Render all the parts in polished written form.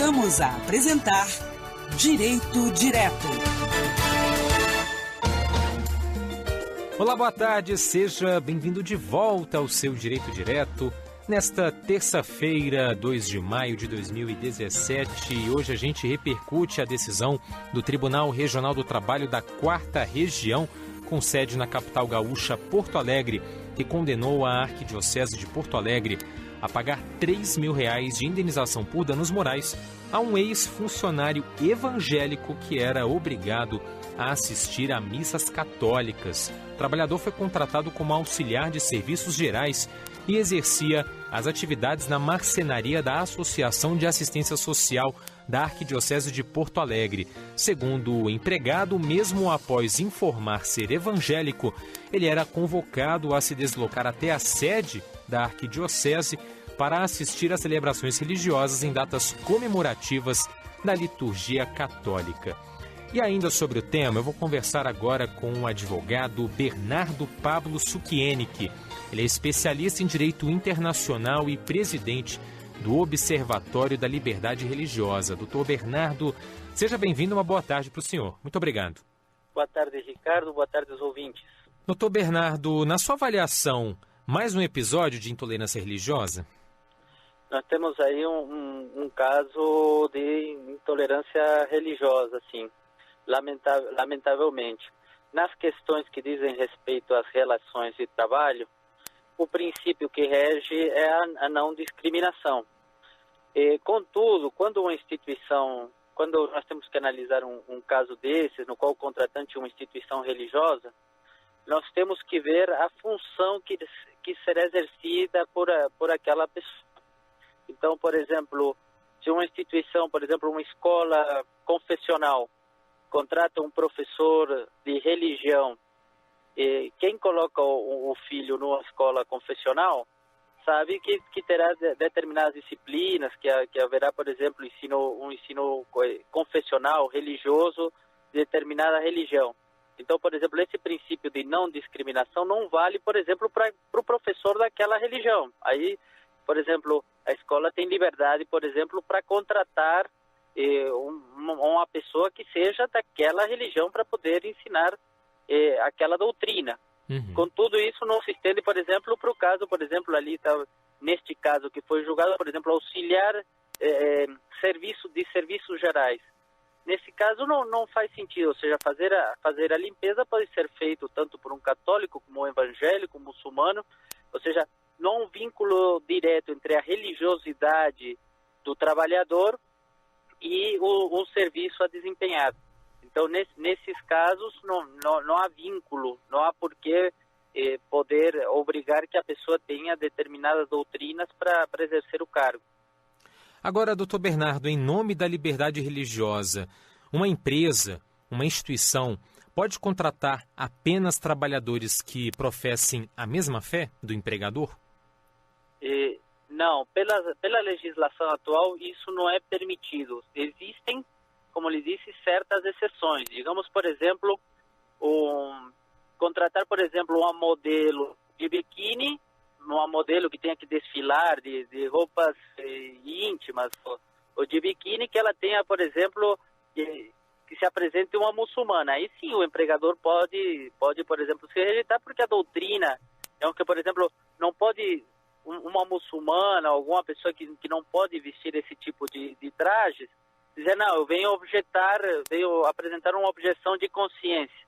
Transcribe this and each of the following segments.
Voltamos a apresentar Direito Direto. Olá, boa tarde, seja bem-vindo de volta ao seu Direito Direto. Nesta terça-feira, 2 de maio de 2017, hoje a gente repercute a decisão do Tribunal Regional do Trabalho da 4ª Região, com sede na capital gaúcha, Porto Alegre, que condenou a Arquidiocese de Porto Alegre a pagar R$3.000 de indenização por danos morais a um ex-funcionário evangélico que era obrigado a assistir a missas católicas. O trabalhador foi contratado como auxiliar de serviços gerais e exercia as atividades na marcenaria da Associação de Assistência Social da Arquidiocese de Porto Alegre. Segundo o empregado, mesmo após informar ser evangélico, ele era convocado a se deslocar até a sede da Arquidiocese para assistir às celebrações religiosas em datas comemorativas da liturgia católica. E ainda sobre o tema, eu vou conversar agora com o advogado Bernardo Pablo Sukienick. Ele é especialista em direito internacional e presidente do Observatório da Liberdade Religiosa. Doutor Bernardo, seja bem-vindo, uma boa tarde para o senhor. Muito obrigado. Boa tarde, Ricardo. Boa tarde aos ouvintes. Doutor Bernardo, na sua avaliação, mais um episódio de intolerância religiosa? Nós temos aí um caso de intolerância religiosa, sim, lamentavelmente. Nas questões que dizem respeito às relações de trabalho, o princípio que rege é a não discriminação. Contudo, quando nós temos que analisar um caso desses, no qual o contratante é uma instituição religiosa, nós temos que ver a função que será exercida por aquela pessoa. Então, por exemplo, se uma instituição, por exemplo, uma escola confessional, contrata um professor de religião, quem coloca o filho numa escola confessional sabe que terá determinadas disciplinas, que haverá, por exemplo, um ensino confessional, religioso, de determinada religião. Então, por exemplo, esse princípio de não discriminação não vale, por exemplo, para o professor daquela religião. Aí, por exemplo, a escola tem liberdade, por exemplo, para contratar uma pessoa que seja daquela religião para poder ensinar aquela doutrina. Uhum. Contudo, isso não se estende, por exemplo, para o caso, por exemplo, ali, neste caso que foi julgado, por exemplo, auxiliar serviços gerais. Nesse caso não faz sentido, ou seja, fazer a limpeza pode ser feito tanto por um católico como um evangélico, muçulmano, ou seja, não há um vínculo direto entre a religiosidade do trabalhador e o serviço a desempenhar. Então, nesses casos, não há vínculo, não há por que poder obrigar que a pessoa tenha determinadas doutrinas para exercer o cargo. Agora, doutor Bernardo, em nome da liberdade religiosa, uma empresa, uma instituição, pode contratar apenas trabalhadores que professem a mesma fé do empregador? Não, pela legislação atual, isso não é permitido. Existem, como lhe disse, certas exceções. Digamos, por exemplo, contratar, por exemplo, uma modelo de biquíni, uma modelo que tenha que desfilar de roupas íntimas ou de biquíni, que ela tenha, por exemplo, que se apresente uma muçulmana. Aí sim o empregador pode, por exemplo, se rejeitar, porque a doutrina é que, por exemplo, não pode uma muçulmana, alguma pessoa que não pode vestir esse tipo de trajes, dizer, não, eu venho apresentar uma objeção de consciência.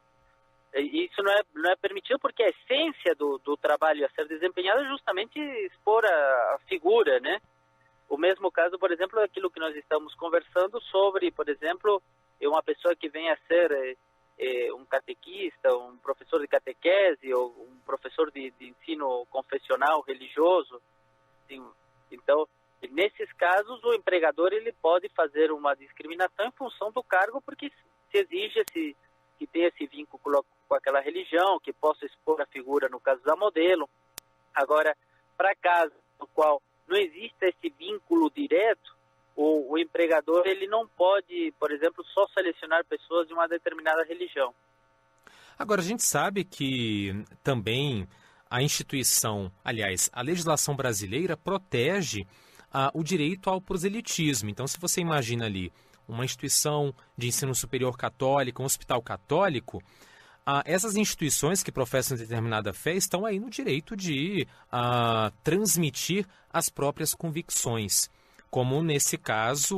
Isso não é permitido, porque a essência do trabalho a ser desempenhado é justamente expor a figura, né? O mesmo caso, por exemplo, é aquilo que nós estamos conversando sobre, por exemplo, uma pessoa que venha a ser um catequista, um professor de catequese ou um professor de ensino confessional, religioso. Então, nesses casos, o empregador ele pode fazer uma discriminação em função do cargo, porque se exige que tenha esse vínculo com aquela religião, que possa expor a figura, no caso da modelo. Agora, para casos no qual não existe esse vínculo direto, o empregador ele não pode, por exemplo, só selecionar pessoas de uma determinada religião. Agora, a gente sabe que também a instituição, aliás, a legislação brasileira protege o direito ao proselitismo. Então, se você imagina ali uma instituição de ensino superior católica, um hospital católico, essas instituições que professam determinada fé estão aí no direito de transmitir as próprias convicções, como nesse caso,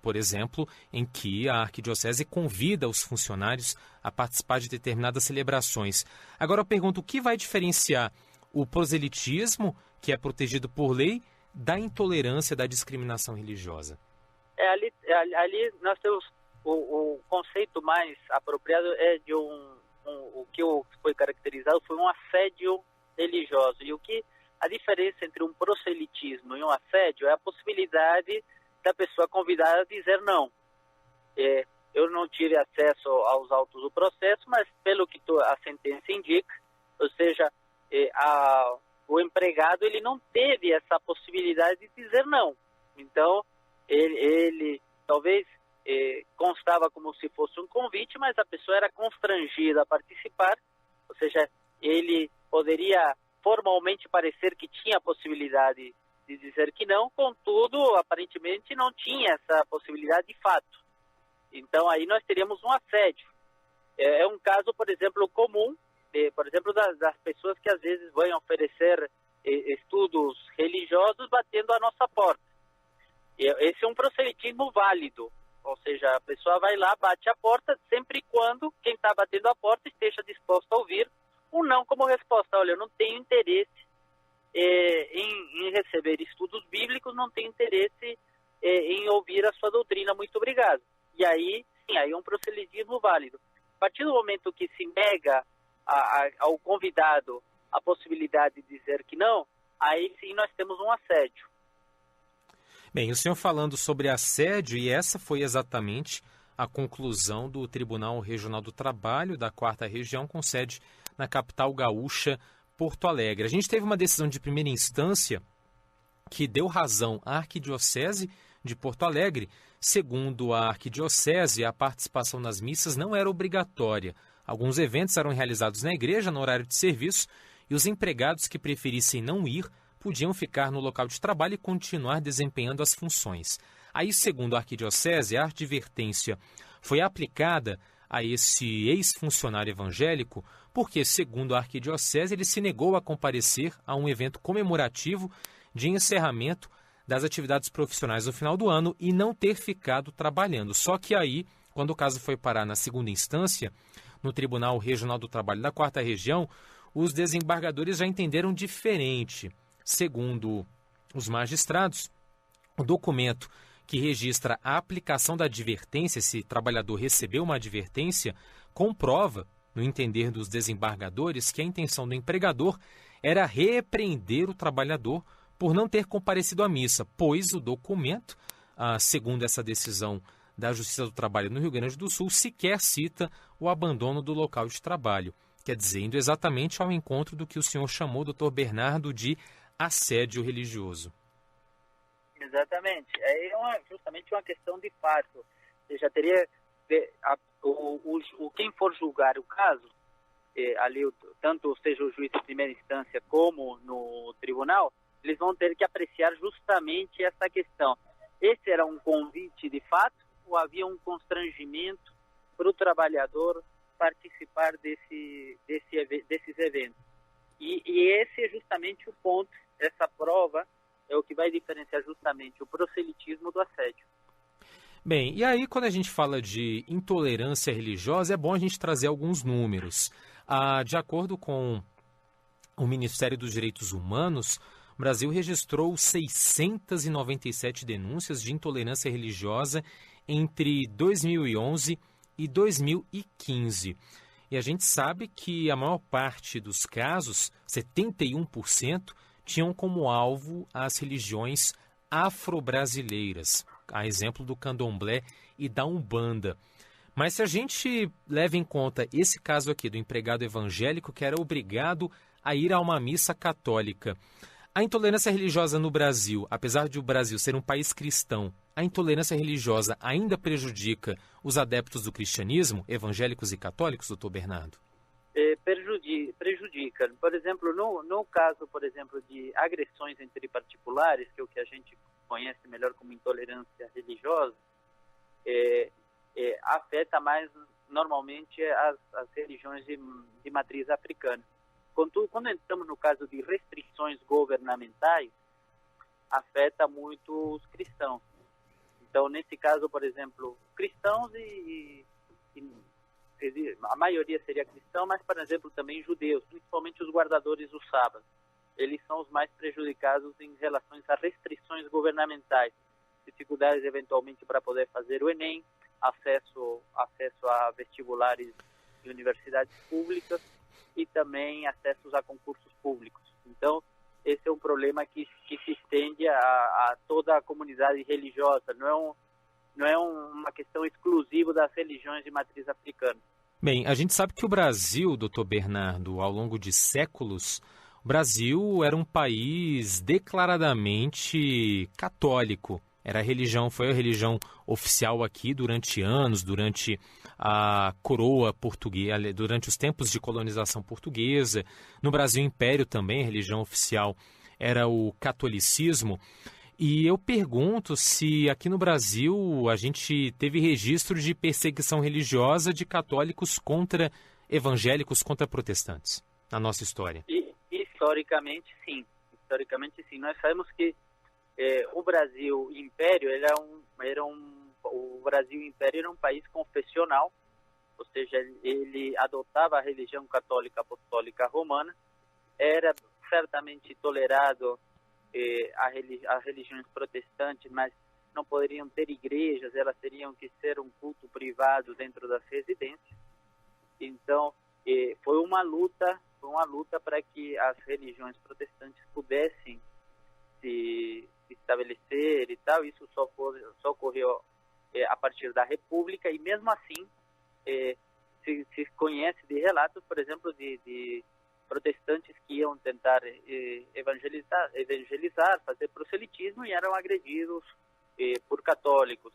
por exemplo, em que a arquidiocese convida os funcionários a participar de determinadas celebrações. Agora eu pergunto, o que vai diferenciar o proselitismo, que é protegido por lei, da intolerância, da discriminação religiosa? Ali nós temos o conceito mais apropriado é de o que foi caracterizado foi um assédio religioso. E a diferença entre um proselitismo e um assédio é a possibilidade da pessoa convidada a dizer não. Eu não tive acesso aos autos do processo, mas pelo que a sentença indica, ou seja, o empregado ele não teve essa possibilidade de dizer não. Então, ele talvez constava como se fosse um convite, mas a pessoa era constrangida a participar, ou seja, ele poderia formalmente parecer que tinha a possibilidade de dizer que não, contudo, aparentemente não tinha essa possibilidade de fato. Então, aí nós teríamos um assédio. É um caso, por exemplo, comum, por exemplo, das pessoas que às vezes vão oferecer estudos religiosos batendo à nossa porta. Esse é um proselitismo válido, ou seja, a pessoa vai lá, bate a porta, sempre e quando quem está batendo a porta esteja disposto a ouvir um não como resposta. Olha, eu não tenho interesse em receber estudos bíblicos, não tenho interesse em ouvir a sua doutrina, muito obrigado. E aí, sim, aí é um proselitismo válido. A partir do momento que se nega ao convidado a possibilidade de dizer que não, aí sim nós temos um assédio. Bem, o senhor falando sobre assédio, e essa foi exatamente a conclusão do Tribunal Regional do Trabalho da 4ª Região, com sede na capital gaúcha, Porto Alegre. A gente teve uma decisão de primeira instância que deu razão à Arquidiocese de Porto Alegre. Segundo a Arquidiocese, a participação nas missas não era obrigatória. Alguns eventos eram realizados na igreja no horário de serviço e os empregados que preferissem não ir podiam ficar no local de trabalho e continuar desempenhando as funções. Aí, segundo a Arquidiocese, a advertência foi aplicada a esse ex-funcionário evangélico porque, segundo a Arquidiocese, ele se negou a comparecer a um evento comemorativo de encerramento das atividades profissionais no final do ano e não ter ficado trabalhando. Só que aí, quando o caso foi parar na segunda instância, no Tribunal Regional do Trabalho da 4ª Região, os desembargadores já entenderam diferente. Segundo os magistrados, o documento que registra a aplicação da advertência, se o trabalhador recebeu uma advertência, comprova, no entender dos desembargadores, que a intenção do empregador era repreender o trabalhador por não ter comparecido à missa, pois o documento, segundo essa decisão da Justiça do Trabalho no Rio Grande do Sul, sequer cita o abandono do local de trabalho, quer dizer, indo exatamente ao encontro do que o senhor chamou, doutor Bernardo, de assédio religioso. Exatamente. É justamente uma questão de fato. Você já teria quem for julgar o caso, ali tanto seja o juiz de primeira instância como no tribunal, eles vão ter que apreciar justamente essa questão. Esse era um convite de fato ou havia um constrangimento para o trabalhador participar desses eventos? E esse é justamente o ponto, essa prova é o que vai diferenciar justamente o proselitismo do assédio. Bem, e aí quando a gente fala de intolerância religiosa, é bom a gente trazer alguns números. De acordo com o Ministério dos Direitos Humanos, o Brasil registrou 697 denúncias de intolerância religiosa entre 2011 e 2015. E a gente sabe que a maior parte dos casos, 71%, tinham como alvo as religiões afro-brasileiras, a exemplo do candomblé e da umbanda. Mas se a gente leva em conta esse caso aqui do empregado evangélico que era obrigado a ir a uma missa católica, a intolerância religiosa no Brasil, apesar de o Brasil ser um país cristão, a intolerância religiosa ainda prejudica os adeptos do cristianismo, evangélicos e católicos, doutor Bernardo? prejudica. Por exemplo, no caso, por exemplo, de agressões entre particulares, que é o que a gente conhece melhor como intolerância religiosa, afeta mais normalmente as religiões de matriz africana. Contudo, quando entramos no caso de restrições governamentais, afeta muito os cristãos. Então, nesse caso, por exemplo, cristãos a maioria seria cristão, mas, por exemplo, também judeus, principalmente os guardadores do sábado. Eles são os mais prejudicados em relação a restrições governamentais, dificuldades eventualmente para poder fazer o Enem, acesso a vestibulares de universidades públicas e também acessos a concursos públicos. Então, esse é um problema que se estende a toda a comunidade religiosa, não é uma questão exclusiva das religiões de matriz africana. Bem, a gente sabe que o Brasil, doutor Bernardo, ao longo de séculos, o Brasil era um país declaradamente católico. Foi a religião oficial aqui durante anos, durante a coroa portuguesa, durante os tempos de colonização portuguesa. No Brasil Império também, a religião oficial era o catolicismo. E eu pergunto se aqui no Brasil a gente teve registro de perseguição religiosa de católicos contra evangélicos, contra protestantes, na nossa história. Historicamente, sim. Nós sabemos que o Brasil Império o Brasil Império era um país confessional, ou seja, ele adotava a religião católica apostólica romana, era certamente tolerado as religiões protestantes, mas não poderiam ter igrejas, elas teriam que ser um culto privado dentro das residências. Então, foi uma luta para que as religiões protestantes pudessem se estabelecer e tal. Isso só ocorreu a partir da República, e mesmo assim se conhece de relatos, por exemplo, de protestantes que iam tentar evangelizar, fazer proselitismo e eram agredidos por católicos.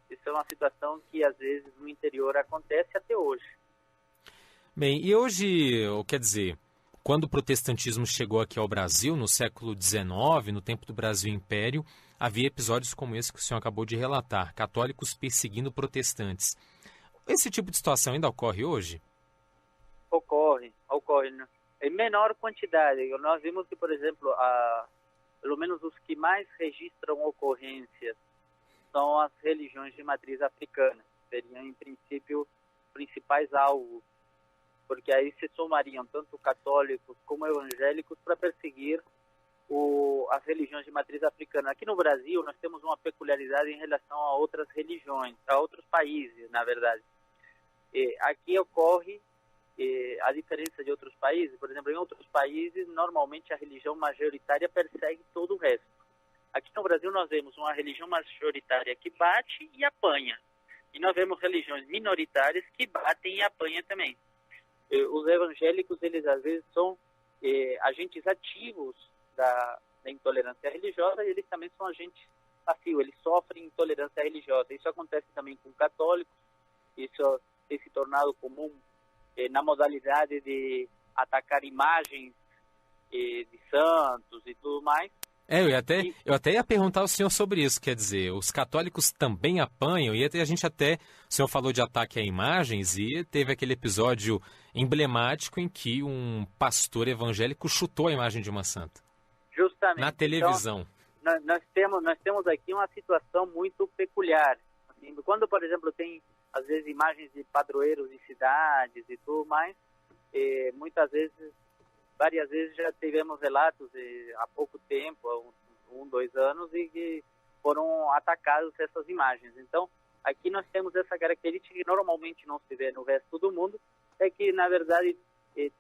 Isso é uma situação que às vezes no interior acontece até hoje. Bem, e hoje, quer dizer, quando o protestantismo chegou aqui ao Brasil, no século XIX, no tempo do Brasil Império, havia episódios como esse que o senhor acabou de relatar, católicos perseguindo protestantes. Esse tipo de situação ainda ocorre hoje? Ocorre. Em menor quantidade. Nós vimos que, por exemplo, pelo menos os que mais registram ocorrências são as religiões de matriz africana. Seriam, em princípio, principais alvos, porque aí se somariam tanto católicos como evangélicos para perseguir as religiões de matriz africana. Aqui no Brasil, nós temos uma peculiaridade em relação a outras religiões, a outros países, na verdade. Aqui ocorre a diferença de outros países. Por exemplo, em outros países, normalmente a religião majoritária persegue todo o resto. Aqui no Brasil nós vemos uma religião majoritária que bate e apanha. E nós vemos religiões minoritárias que batem e apanham também. Os evangélicos, eles às vezes são agentes ativos da intolerância religiosa, e eles também são agentes passivos, eles sofrem intolerância religiosa. Isso acontece também com católicos, isso tem se tornado comum na modalidade de atacar imagens de santos e tudo mais. Eu até ia perguntar ao senhor sobre isso, quer dizer, os católicos também apanham, e o senhor falou de ataque a imagens, e teve aquele episódio emblemático em que um pastor evangélico chutou a imagem de uma santa. Justamente. Na televisão. Então, nós temos aqui uma situação muito peculiar. Assim, quando, por exemplo, tem às vezes imagens de padroeiros de cidades e tudo mais, várias vezes já tivemos relatos há pouco tempo, há 2 anos, e que foram atacadas essas imagens. Então, aqui nós temos essa característica que normalmente não se vê no resto do mundo, é que, na verdade,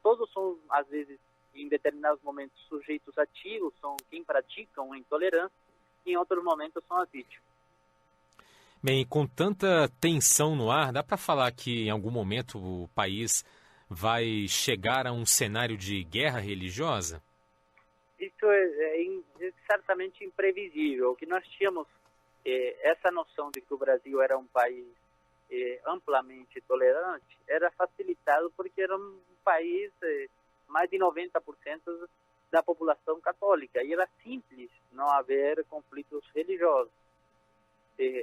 todos são, às vezes, em determinados momentos, sujeitos ativos, são quem praticam a intolerância, e em outros momentos são as vítimas. Bem, com tanta tensão no ar, dá para falar que em algum momento o país vai chegar a um cenário de guerra religiosa? Isso é certamente imprevisível. O que nós tínhamos, essa noção de que o Brasil era um país amplamente tolerante, era facilitado porque era um país, mais de 90% da população católica, e era simples não haver conflitos religiosos.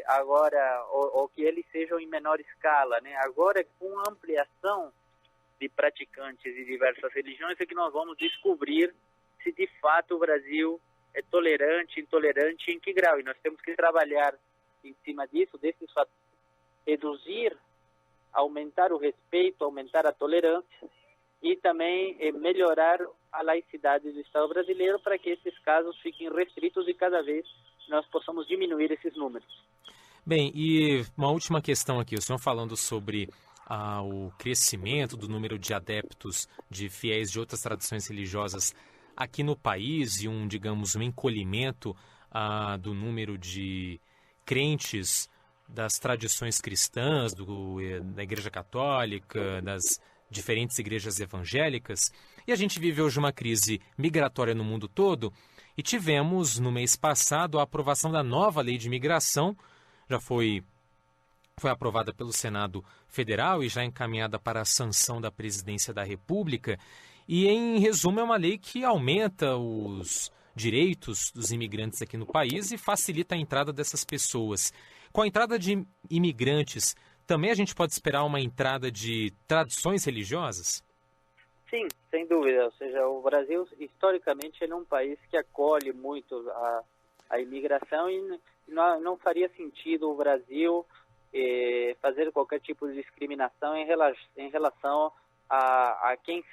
Agora, ou que eles sejam em menor escala, né? Agora, com a ampliação de praticantes de diversas religiões, é que nós vamos descobrir se de fato o Brasil é tolerante, intolerante, em que grau. E nós temos que trabalhar em cima disso, desses fatores, reduzir, aumentar o respeito, aumentar a tolerância e também melhorar a laicidade do Estado brasileiro para que esses casos fiquem restritos e cada vez nós possamos diminuir esses números. Bem, e uma última questão aqui, o senhor falando sobre o crescimento do número de adeptos, de fiéis de outras tradições religiosas aqui no país e um encolhimento do número de crentes das tradições cristãs, da Igreja Católica, das diferentes igrejas evangélicas. E a gente vive hoje uma crise migratória no mundo todo e tivemos, no mês passado, a aprovação da nova lei de imigração. Já foi aprovada pelo Senado Federal e já encaminhada para a sanção da Presidência da República. E, em resumo, é uma lei que aumenta os direitos dos imigrantes aqui no país e facilita a entrada dessas pessoas. Com a entrada de imigrantes, também a gente pode esperar uma entrada de tradições religiosas? Sim, sem dúvida. Ou seja, o Brasil, historicamente, é um país que acolhe muito a imigração e não faria sentido o Brasil fazer qualquer tipo de discriminação em relação a quem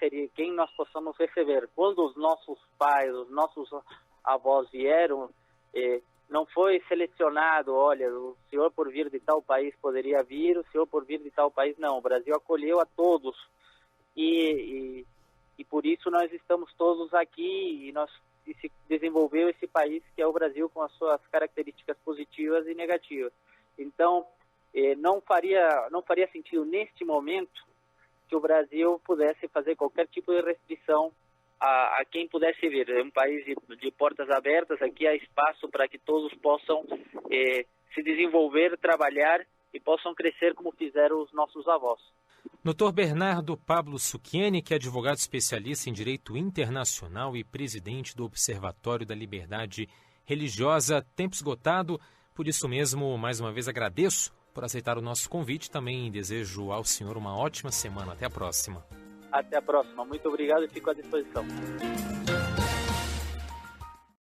nós possamos receber. Quando os nossos pais, os nossos avós vieram, não foi selecionado, olha, o senhor por vir de tal país poderia vir, o senhor por vir de tal país não. O Brasil acolheu a todos e por isso nós estamos todos aqui e se desenvolveu esse país que é o Brasil com as suas características positivas e negativas. Então, não faria sentido neste momento que o Brasil pudesse fazer qualquer tipo de restrição a quem pudesse vir. É um país de portas abertas, aqui há espaço para que todos possam se desenvolver, trabalhar e possam crescer como fizeram os nossos avós. Dr. Bernardo Pablo Suchiene, que é advogado especialista em Direito Internacional e presidente do Observatório da Liberdade Religiosa. Tempo esgotado, por isso mesmo, mais uma vez agradeço por aceitar o nosso convite. Também desejo ao senhor uma ótima semana. Até a próxima. Até a próxima. Muito obrigado e fico à disposição.